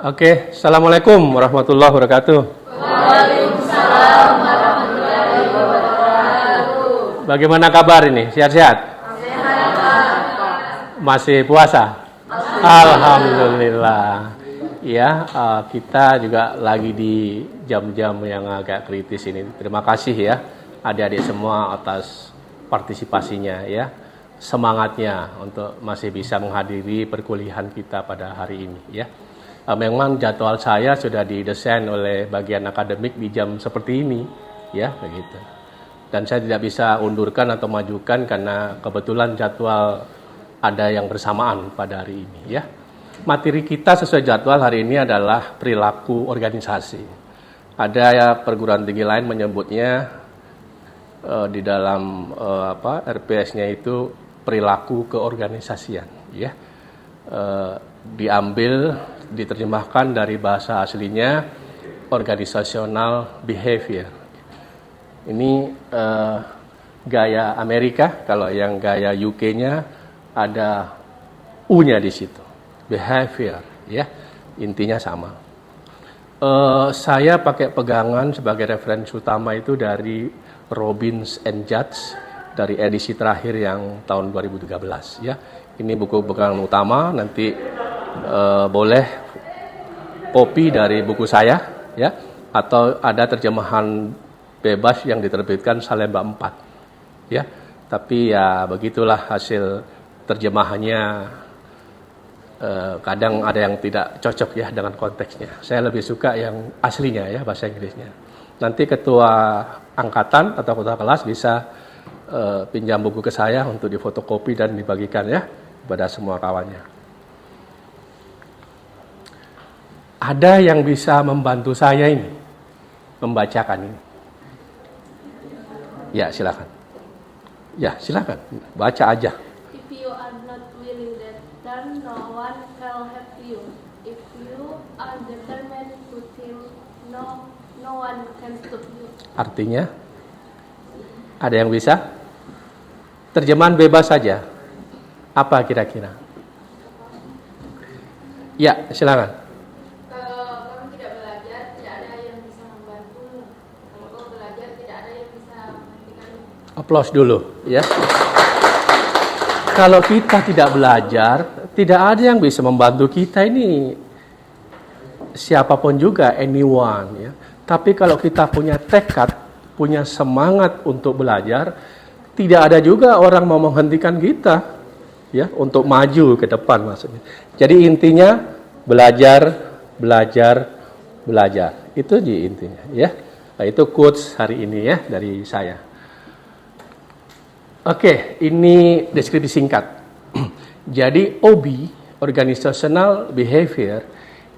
Oke, Assalamualaikum warahmatullahi wabarakatuh. Waalaikumsalam warahmatullahi wabarakatuh. Bagaimana kabar ini? Sehat-sehat? Sehat, Pak. Masih puasa? Alhamdulillah. Ya, kita juga lagi di jam-jam yang agak kritis ini. Terima kasih ya adik-adik semua atas partisipasinya ya. Semangatnya untuk masih bisa menghadiri perkuliahan kita pada hari ini ya. Memang jadwal saya sudah didesain oleh bagian akademik di jam seperti ini ya begitu. Dan saya tidak bisa undurkan atau majukan karena kebetulan jadwal ada yang bersamaan pada hari ini ya. Materi kita sesuai jadwal hari ini adalah perilaku organisasi. Ada ya perguruan tinggi lain menyebutnya di dalam RPS-nya itu perilaku keorganisasian ya. Diambil diterjemahkan dari bahasa aslinya organizational behavior. Ini gaya Amerika, kalau yang gaya UK-nya ada U-nya di situ. Behavior, ya. Intinya sama. Saya pakai pegangan sebagai referensi utama itu dari Robbins and Judge dari edisi terakhir yang tahun 2013, ya. Ini buku pegangan utama, nanti boleh copy dari buku saya ya, atau ada terjemahan bebas yang diterbitkan Salemba 4 ya. Tapi ya begitulah hasil terjemahannya, kadang ada yang tidak cocok ya dengan konteksnya. Saya lebih suka yang aslinya ya, bahasa Inggrisnya. Nanti ketua angkatan atau ketua kelas bisa pinjam buku ke saya untuk difotokopi dan dibagikan ya kepada semua kawannya. Ada yang bisa membantu saya ini membacakan ini? Ya, silakan. Ya, silakan. Baca aja. If you are not willing that, then no one will help you. If you are determined to think, no one can stop you. Artinya, ada yang bisa? Terjemahan bebas saja. Apa kira-kira? Ya, silakan. Aplaus dulu, ya. Kalau kita tidak belajar, tidak ada yang bisa membantu kita ini. Siapapun juga, anyone, ya. Tapi kalau kita punya tekad, punya semangat untuk belajar, tidak ada juga orang mau menghentikan kita, ya, untuk maju ke depan maksudnya. Jadi intinya belajar, belajar, belajar. Itu intinya, ya. Nah, itu quotes hari ini ya dari saya. Oke, ini deskripsi singkat. Jadi OB, Organizational Behavior,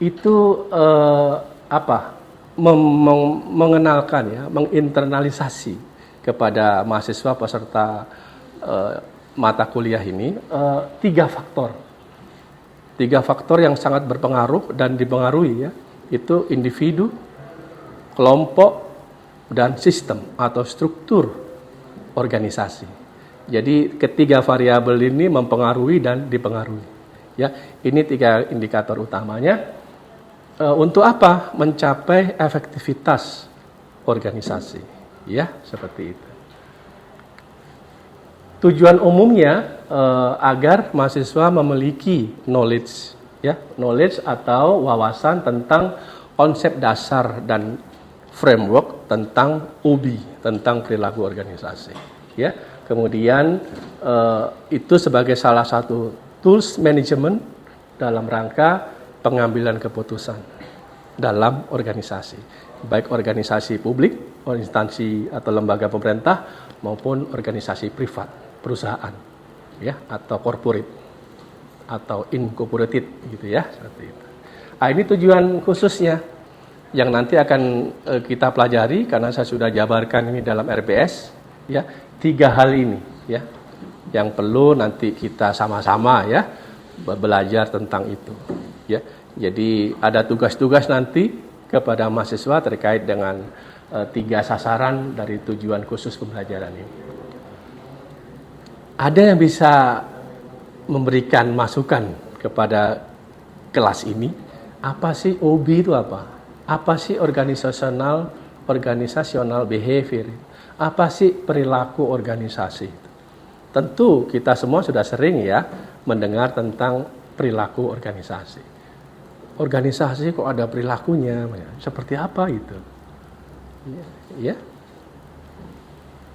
itu mengenalkan ya, menginternalisasi kepada mahasiswa peserta mata kuliah ini 3 faktor. 3 faktor yang sangat berpengaruh dan dipengaruhi ya, itu individu, kelompok, dan sistem atau struktur organisasi. Jadi ketiga variabel ini mempengaruhi dan dipengaruhi. Ya, ini 3 indikator utamanya. Untuk apa? Mencapai efektivitas organisasi. Ya, seperti itu. Tujuan umumnya agar mahasiswa memiliki knowledge, ya, knowledge atau wawasan tentang konsep dasar dan framework tentang UBI, tentang perilaku organisasi. Ya. Kemudian itu sebagai salah satu tools management dalam rangka pengambilan keputusan dalam organisasi, baik organisasi publik, instansi atau lembaga pemerintah maupun organisasi privat, perusahaan, ya, atau corporate atau incorporated gitu ya, seperti itu. Nah, ini tujuan khususnya yang nanti akan kita pelajari karena saya sudah jabarkan ini dalam RPS, ya. 3 hal ini ya yang perlu nanti kita sama-sama ya belajar tentang itu ya. Jadi ada tugas-tugas nanti kepada mahasiswa terkait dengan 3 sasaran dari tujuan khusus pembelajaran ini. Ada yang bisa memberikan masukan kepada kelas ini Apa sih OB itu apa? Apa sih organisational behavior? Apa sih perilaku organisasi? Tentu kita semua sudah sering ya mendengar tentang perilaku organisasi. Organisasi kok ada perilakunya, seperti apa itu? Ya,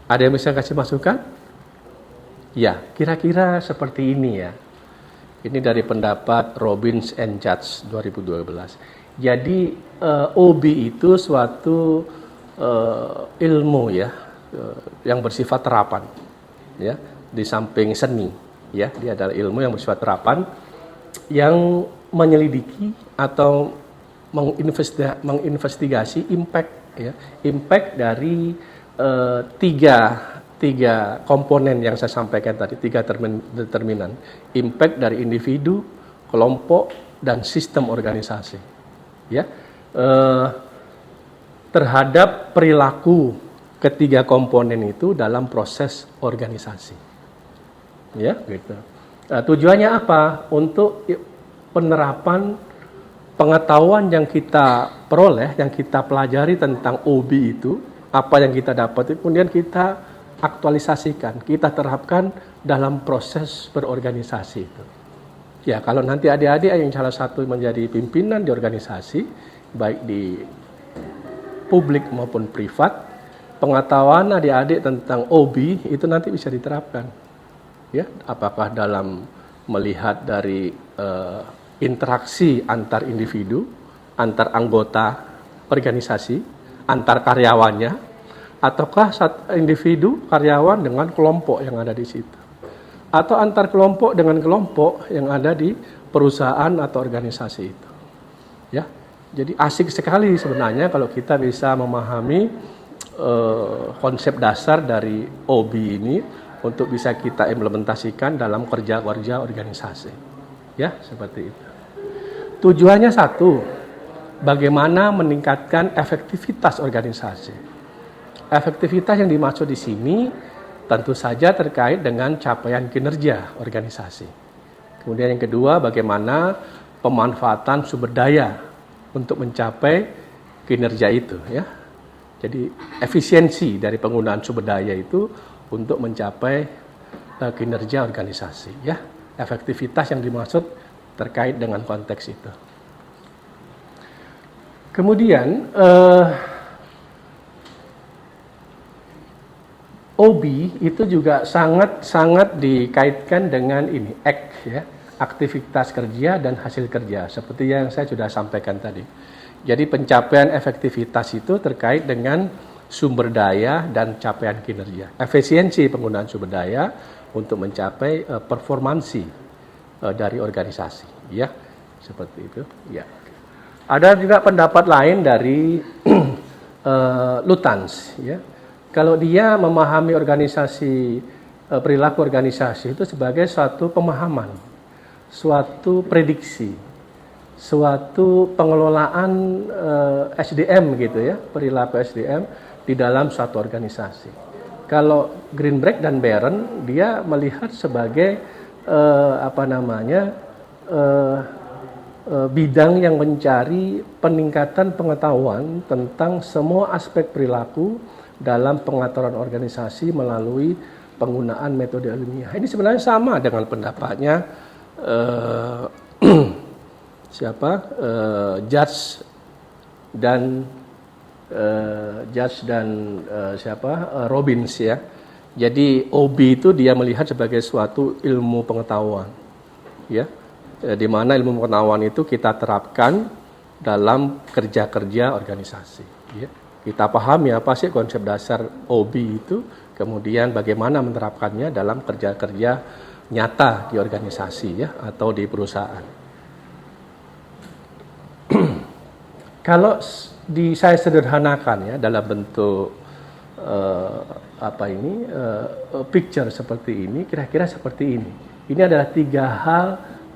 ada yang bisa kasih masukan? Ya, kira-kira seperti ini ya. Ini dari pendapat Robbins and Judge 2012. Jadi OB itu suatu ilmu ya yang bersifat terapan, ya di samping seni, ya dia adalah ilmu yang bersifat terapan yang menyelidiki atau menginvestigasi impact, ya impact dari tiga komponen yang saya sampaikan tadi, tiga determinan, impact dari individu, kelompok, dan sistem organisasi, ya terhadap perilaku ketiga komponen itu dalam proses organisasi, ya gitu. Tujuannya apa? Untuk penerapan pengetahuan yang kita peroleh, yang kita pelajari tentang OB itu, apa yang kita dapat, kemudian kita aktualisasikan, kita terapkan dalam proses berorganisasi itu. Ya, kalau nanti adik-adik yang salah satu menjadi pimpinan di organisasi, baik di publik maupun privat, pengetahuan adik-adik tentang OB itu nanti bisa diterapkan. Ya, apakah dalam melihat dari interaksi antar individu, antar anggota organisasi, antar karyawannya, ataukah individu karyawan dengan kelompok yang ada di situ, atau antar kelompok dengan kelompok yang ada di perusahaan atau organisasi itu. Ya, jadi asik sekali sebenarnya kalau kita bisa memahami konsep dasar dari OB ini untuk bisa kita implementasikan dalam kerja-kerja organisasi. Ya, seperti itu. Tujuannya satu, bagaimana meningkatkan efektivitas organisasi. Efektivitas yang dimaksud di sini tentu saja terkait dengan capaian kinerja organisasi. Kemudian yang kedua, bagaimana pemanfaatan sumber daya untuk mencapai kinerja itu, ya. Jadi efisiensi dari penggunaan sumber daya itu untuk mencapai kinerja organisasi, ya. Efektivitas yang dimaksud terkait dengan konteks itu. Kemudian OB itu juga sangat dikaitkan dengan ini, ya, aktivitas kerja dan hasil kerja, seperti yang saya sudah sampaikan tadi. Jadi pencapaian efektivitas itu terkait dengan sumber daya dan capaian kinerja. Efisiensi penggunaan sumber daya untuk mencapai performansi dari organisasi, ya, seperti itu. Ya. Ada juga pendapat lain dari Lutyens, ya. Kalau dia memahami organisasi, perilaku organisasi itu sebagai suatu pemahaman, suatu prediksi, suatu pengelolaan SDM gitu ya, perilaku SDM di dalam suatu organisasi. Kalau Greenberg dan Barron dia melihat sebagai bidang yang mencari peningkatan pengetahuan tentang semua aspek perilaku dalam pengaturan organisasi melalui penggunaan metode ilmiah. Ini sebenarnya sama dengan pendapatnya Judge dan Robbins, ya. Jadi OB itu dia melihat sebagai suatu ilmu pengetahuan, ya, di mana ilmu pengetahuan itu kita terapkan dalam kerja-kerja organisasi. Ya. Kita pahami apa sih konsep dasar OB itu, kemudian bagaimana menerapkannya dalam kerja-kerja nyata di organisasi, ya, atau di perusahaan. Kalau saya sederhanakan ya dalam bentuk picture seperti ini, kira-kira seperti ini. Ini adalah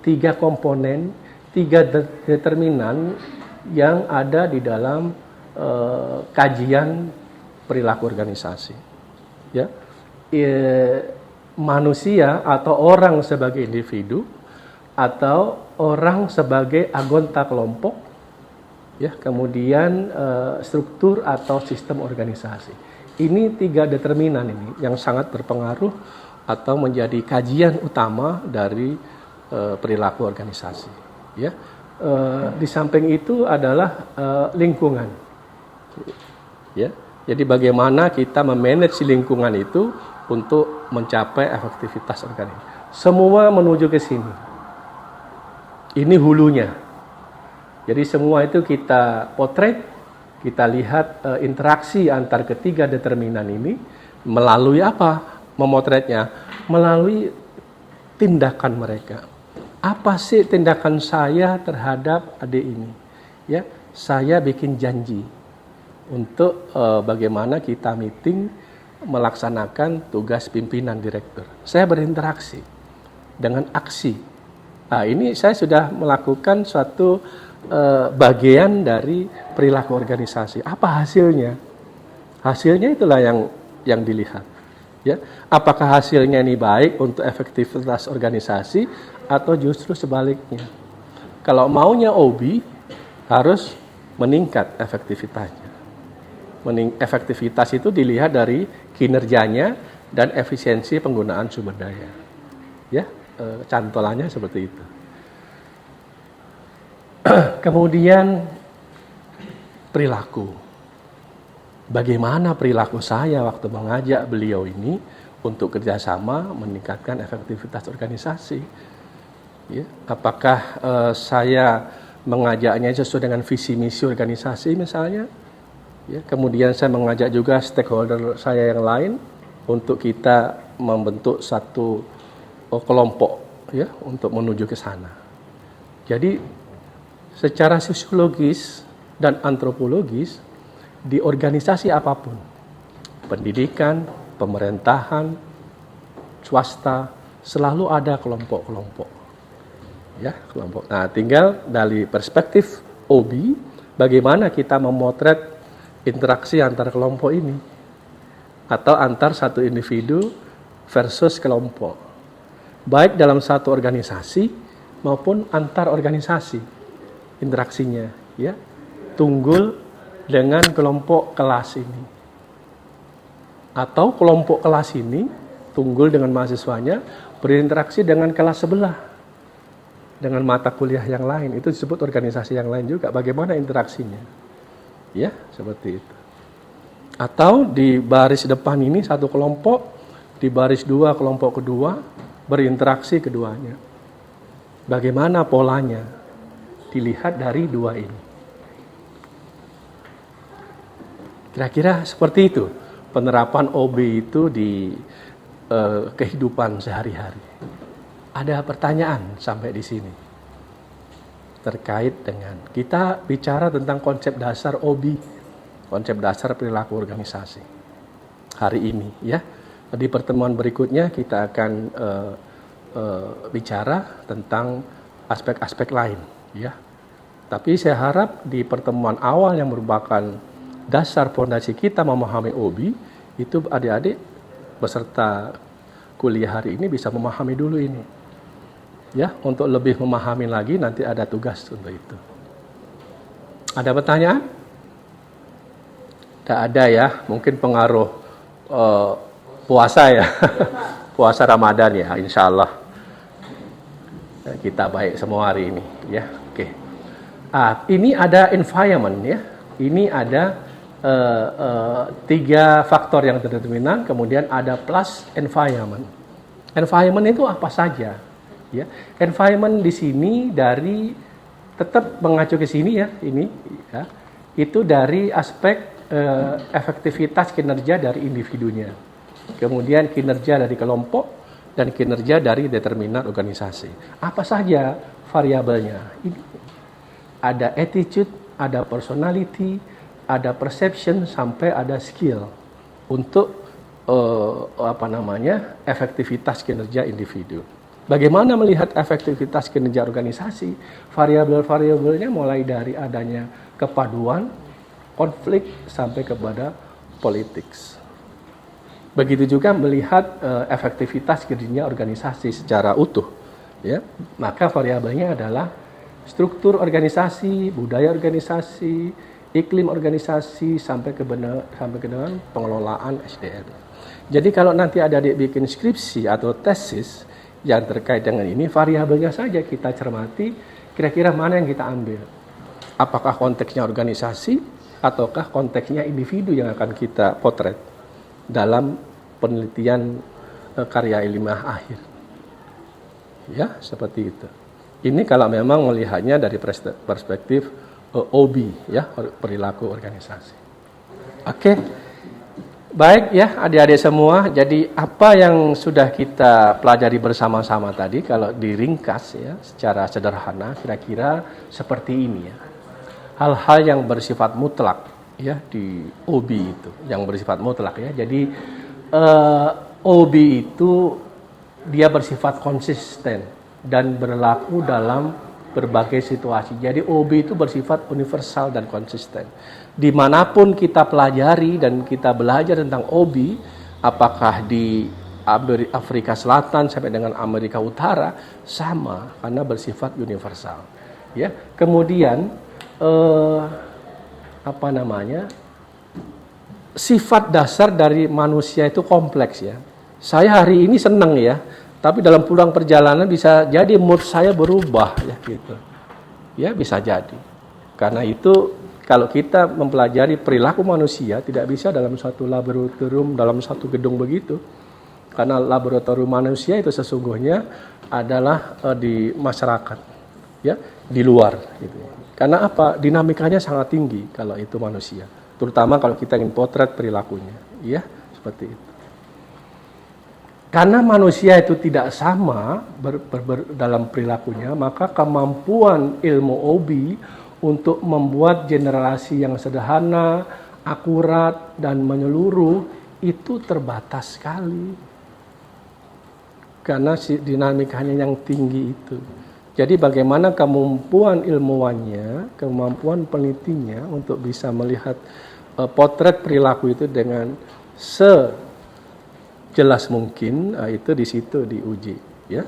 tiga komponen, tiga determinan yang ada di dalam kajian perilaku organisasi. Ya, manusia atau orang sebagai individu, atau orang sebagai anggota kelompok, ya, kemudian struktur atau sistem organisasi. Ini 3 determinan ini yang sangat berpengaruh atau menjadi kajian utama dari perilaku organisasi. Ya, di samping itu adalah lingkungan. Ya, jadi bagaimana kita memanage lingkungan itu untuk mencapai efektivitas organisasi. Semua menuju ke sini. Ini hulunya. Jadi semua itu kita potret, kita lihat interaksi antar ketiga determinan ini melalui apa? Memotretnya melalui tindakan mereka. Apa sih tindakan saya terhadap adik ini? Ya, saya bikin janji untuk bagaimana kita meeting melaksanakan tugas pimpinan direktur. Saya berinteraksi dengan aksi. Nah, ini saya sudah melakukan suatu bagian dari perilaku organisasi. Apa hasilnya? Hasilnya itulah yang dilihat. Ya, apakah hasilnya ini baik untuk efektivitas organisasi atau justru sebaliknya? Kalau maunya OB harus meningkat efektivitasnya. Efektivitas itu dilihat dari kinerjanya dan efisiensi penggunaan sumber daya. Ya, cantolannya seperti itu. Kemudian perilaku. Bagaimana perilaku saya waktu mengajak beliau ini untuk kerjasama meningkatkan efektivitas organisasi? Ya, apakah saya mengajaknya sesuai dengan visi misi organisasi misalnya? Ya, kemudian saya mengajak juga stakeholder saya yang lain untuk kita membentuk satu kelompok, ya, untuk menuju ke sana. Jadi secara sosiologis dan antropologis di organisasi apapun, pendidikan, pemerintahan, swasta, selalu ada kelompok-kelompok. Ya, kelompok. Nah, tinggal dari perspektif OB, bagaimana kita memotret interaksi antar kelompok ini atau antar satu individu versus kelompok, baik dalam satu organisasi maupun antar organisasi interaksinya, ya. Tunggul dengan kelompok kelas ini atau kelompok kelas ini tunggul dengan mahasiswanya berinteraksi dengan kelas sebelah dengan mata kuliah yang lain, itu disebut organisasi yang lain juga. Bagaimana interaksinya, ya, seperti itu. Atau di baris depan ini satu kelompok, di baris 2 kelompok kedua berinteraksi keduanya. Bagaimana polanya dilihat dari 2 ini. Kira-kira seperti itu penerapan OB itu di kehidupan sehari-hari. Ada pertanyaan sampai di sini terkait dengan kita bicara tentang konsep dasar OB, konsep dasar perilaku organisasi hari ini, ya. Di pertemuan berikutnya kita akan bicara tentang aspek-aspek lain, ya. Tapi saya harap di pertemuan awal yang merupakan dasar fondasi kita memahami OB, itu adik-adik beserta kuliah hari ini bisa memahami dulu ini. Ya, untuk lebih memahami lagi nanti ada tugas untuk itu. Ada pertanyaan? Tidak ada, ya. Mungkin pengaruh puasa, ya. Puasa Ramadan, ya, insya Allah. Kita baik semua hari ini, ya. Oke. Ini ada environment, ya. Ini ada 3 faktor yang determinan, kemudian ada plus environment. Environment itu apa saja? Ya, environment di sini dari tetap mengacu ke sini, ya, ini, ya, itu dari aspek efektivitas kinerja dari individunya, kemudian kinerja dari kelompok dan kinerja dari determinan organisasi. Apa saja variabelnya? Ini ada attitude, ada personality, ada perception, sampai ada skill untuk efektivitas kinerja individu. Bagaimana melihat efektivitas kinerja organisasi? Variabel-variabelnya mulai dari adanya kepaduan, konflik, sampai kepada politics. Begitu juga melihat efektivitas kinerja organisasi secara utuh. Ya, maka variabelnya adalah struktur organisasi, budaya organisasi, iklim organisasi sampai ke dengan pengelolaan SDM. Jadi kalau nanti adik-adik bikin skripsi atau tesis yang terkait dengan ini, variabelnya saja kita cermati, kira-kira mana yang kita ambil. Apakah konteksnya organisasi ataukah konteksnya individu yang akan kita potret dalam penelitian karya ilmiah akhir. Ya, seperti itu. Ini kalau memang melihatnya dari perspektif OB, ya, perilaku organisasi. Oke. Baik ya, adik-adik semua. Jadi apa yang sudah kita pelajari bersama-sama tadi, kalau diringkas ya secara sederhana, kira-kira seperti ini ya. Hal-hal yang bersifat mutlak ya di OB itu, yang bersifat mutlak ya. Jadi OB itu dia bersifat konsisten dan berlaku dalam berbagai situasi. Jadi OB itu bersifat universal dan konsisten. Dimanapun kita pelajari dan kita belajar tentang OB, apakah di Afrika Selatan sampai dengan Amerika Utara, sama karena bersifat universal. Ya, kemudian sifat dasar dari manusia itu kompleks ya. Saya hari ini senang ya, tapi dalam pulang perjalanan bisa jadi mood saya berubah ya gitu. Ya bisa jadi. Karena itu kalau kita mempelajari perilaku manusia tidak bisa dalam satu laboratorium, dalam satu gedung begitu. Karena laboratorium manusia itu sesungguhnya adalah di masyarakat, ya, di luar gitu. Karena apa? Dinamikanya sangat tinggi kalau itu manusia. Terutama kalau kita ingin potret perilakunya, ya, seperti itu. Karena manusia itu tidak sama dalam perilakunya, maka kemampuan ilmu OB untuk membuat generasi yang sederhana, akurat, dan menyeluruh itu terbatas sekali. Karena dinamikanya yang tinggi itu. Jadi bagaimana kemampuan ilmuwannya, kemampuan penelitinya untuk bisa melihat potret perilaku itu dengan sejelas mungkin, itu di situ diuji, ya.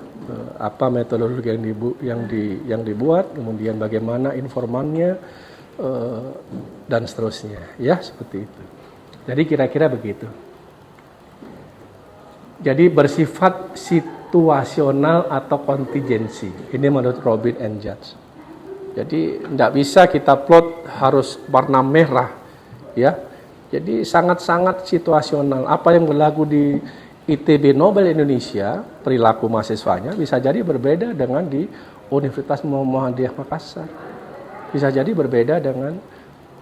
Apa metodologi yang dibuat, kemudian bagaimana informannya dan seterusnya, ya, seperti itu. Jadi kira-kira begitu. Jadi bersifat situasional atau kontingensi. Ini menurut Robin and Judge. Jadi tidak bisa kita plot harus warna merah, ya. Jadi sangat-sangat situasional. Apa yang berlaku di ITB Nobel Indonesia, perilaku mahasiswanya bisa jadi berbeda dengan di Universitas Muhammadiyah Makassar. Bisa jadi berbeda dengan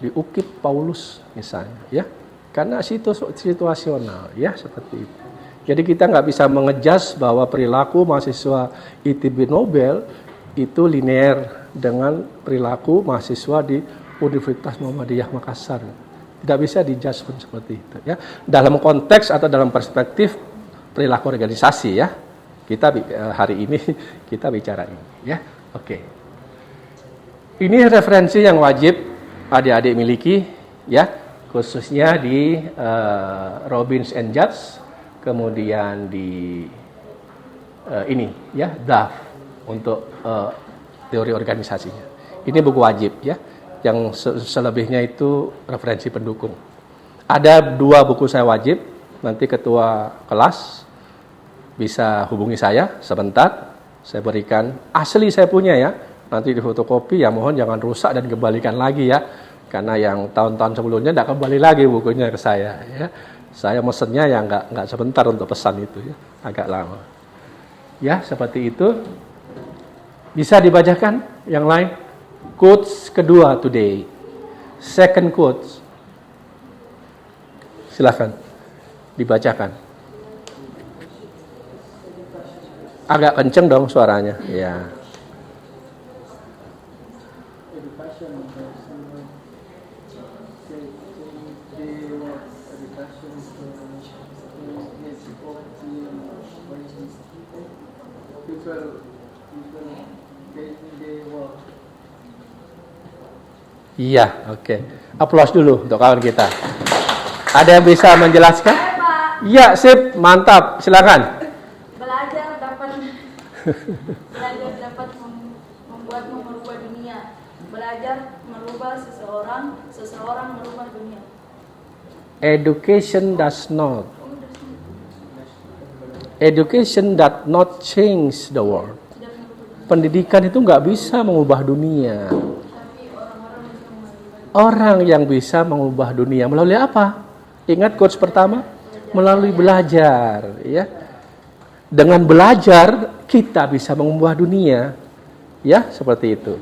di UKIP Paulus misalnya, ya. Karena situasional, ya, seperti itu. Jadi kita nggak bisa mengejas bahwa perilaku mahasiswa ITB Nobel itu linear dengan perilaku mahasiswa di Universitas Muhammadiyah Makassar. Tidak bisa dijudge seperti itu, ya. Dalam konteks atau dalam perspektif perilaku organisasi, ya. Kita hari ini kita bicara ini, ya. Oke. Ini referensi yang wajib adik-adik miliki, ya, khususnya di Robbins and Judge. Kemudian di ini ya DAF untuk teori organisasinya. Ini buku wajib ya. Yang selebihnya itu referensi pendukung. Ada 2 buku saya wajib. Nanti ketua kelas bisa hubungi saya sebentar. Saya berikan asli saya punya ya. Nanti di fotokopi ya mohon jangan rusak dan kembalikan lagi ya. Karena yang tahun-tahun sebelumnya tidak kembali lagi bukunya ke saya ya. Saya mesennya ya nggak sebentar untuk pesan itu ya, agak lama. Ya seperti itu. Bisa dibacakan yang lain. Quotes kedua today. Second quotes. Silakan dibacakan. Agak kenceng dong suaranya. Ya. Iya, oke. Aplaus dulu untuk kawan kita. Ada yang bisa menjelaskan? Iya, sip, mantap. Silakan. Belajar dapat belajar merubah seseorang, seseorang merubah dunia. Education does not. Education does not change the world. Pendidikan itu nggak bisa mengubah dunia. Orang yang bisa mengubah dunia melalui apa? Ingat quotes pertama? Melalui belajar, ya. Dengan belajar kita bisa mengubah dunia. Ya, seperti itu.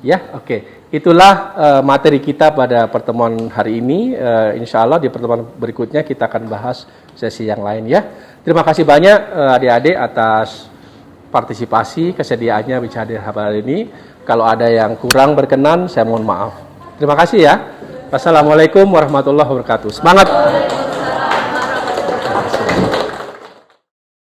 Ya, oke. Itulah materi kita pada pertemuan hari ini. Insya Allah di pertemuan berikutnya kita akan bahas sesi yang lain ya. Terima kasih banyak adik-adik atas partisipasi, kesediaannya bicara di hari ini. Kalau ada yang kurang berkenan, saya mohon maaf. Terima kasih ya. Wassalamualaikum warahmatullahi wabarakatuh. Semangat.